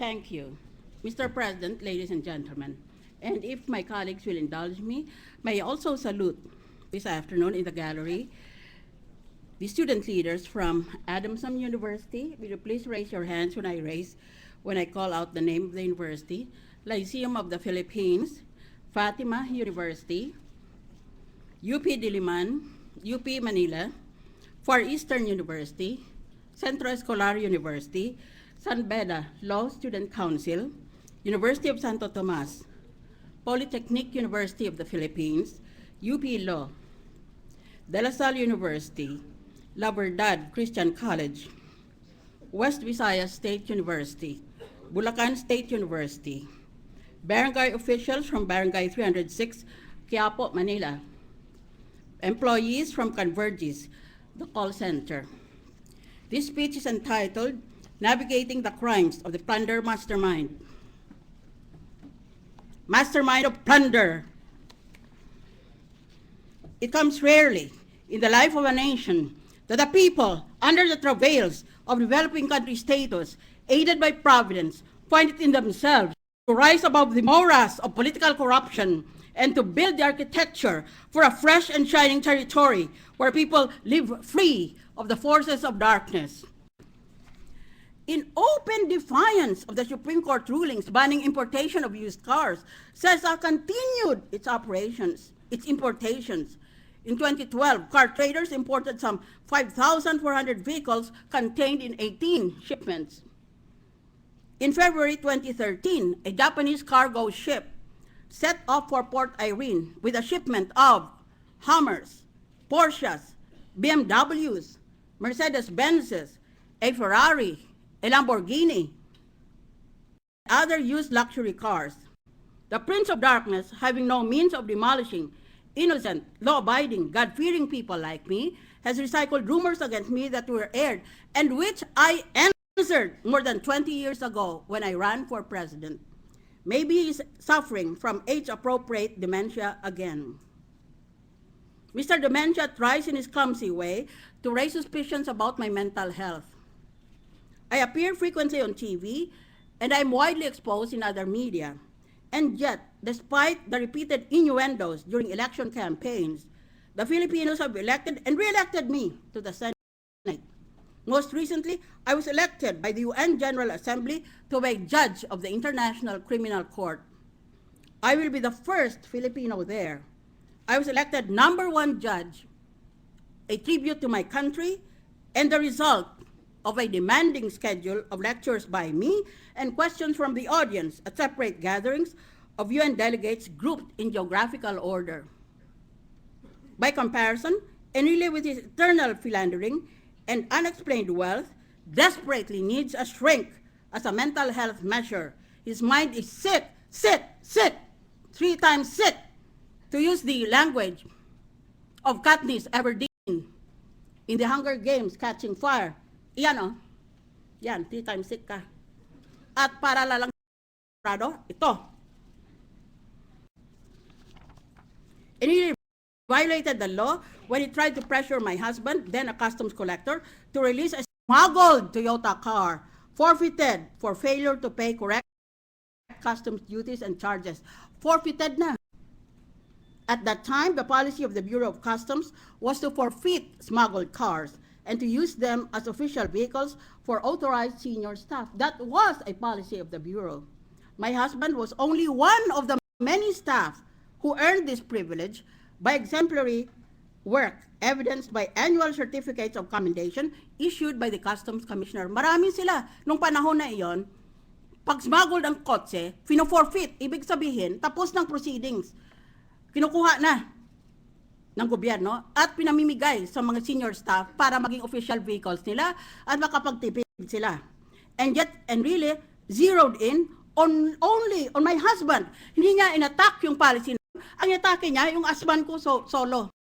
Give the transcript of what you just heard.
Thank you. Mr. President, ladies and gentlemen, and if my colleagues will indulge me, may I also salute this afternoon in the gallery the student leaders from Adamson University. Will you please raise your hands when I call out the name of the university? Lyceum of the Philippines, Fatima University, UP Diliman, UP Manila, Far Eastern University, Centro Escolar University, San Beda Law Student Council, University of Santo Tomas, Polytechnic University of the Philippines, UP Law, De La Salle University, La Verdad Christian College, West Visayas State University, Bulacan State University, barangay officials from Barangay 306, Quiapo, Manila, employees from Convergys, the call center. This speech is entitled, Navigating the Crimes of the Plunder Mastermind. Mastermind of plunder. It comes rarely in the life of a nation that the people, under the travails of developing country status, aided by providence, find it in themselves to rise above the morass of political corruption and to build the architecture for a fresh and shining territory where people live free of the forces of darkness. In open defiance of the Supreme Court rulings banning importation of used cars, CESA continued its importations. In 2012, car traders imported some 5,400 vehicles contained in 18 shipments. In February 2013, a Japanese cargo ship set off for Port Irene with a shipment of Hummers, Porsches, BMWs, Mercedes-Benzes, a Ferrari, a Lamborghini, other used luxury cars. The Prince of Darkness, having no means of demolishing innocent, law-abiding, God-fearing people like me, has recycled rumors against me that were aired and which I answered more than 20 years ago when I ran for president. Maybe he's suffering from age-appropriate dementia again. Mr. Dementia tries in his clumsy way to raise suspicions about my mental health. I appear frequently on TV, and I'm widely exposed in other media. And yet, despite the repeated innuendos during election campaigns, the Filipinos have elected and re-elected me to the Senate. Most recently, I was elected by the UN General Assembly to be a judge of the International Criminal Court. I will be the first Filipino there. I was elected #1 judge, a tribute to my country, and the result of a demanding schedule of lectures by me and questions from the audience at separate gatherings of UN delegates grouped in geographical order. By comparison, Enrile with his eternal philandering and unexplained wealth desperately needs a shrink as a mental health measure. His mind is sick, 3 times sick, to use the language of Katniss Everdeen in the Hunger Games Catching Fire. Yan o. Yan, 3 times sick ka. At para lalang ito. Enrile violated the law when he tried to pressure my husband, then a customs collector, to release a smuggled Toyota car, forfeited for failure to pay correct customs duties and charges. Forfeited na. At that time, the policy of the Bureau of Customs was to forfeit smuggled cars and to use them as official vehicles for authorized senior staff. That was a policy of the Bureau. My husband was only one of the many staff who earned this privilege by exemplary work, evidenced by annual certificates of commendation issued by the Customs Commissioner. Marami sila. Nung panahon na iyon, pag smuggled ang kotse, fino-forfeit, ibig sabihin, tapos ng proceedings. Kinukuha na ng gobyerno at pinamimigay sa mga senior staff para maging official vehicles nila at makapagtipid sila. And yet, Enrile zeroed in only on my husband. Hindi niya inattack yung policy. Ang inatake niya yung husband ko solo.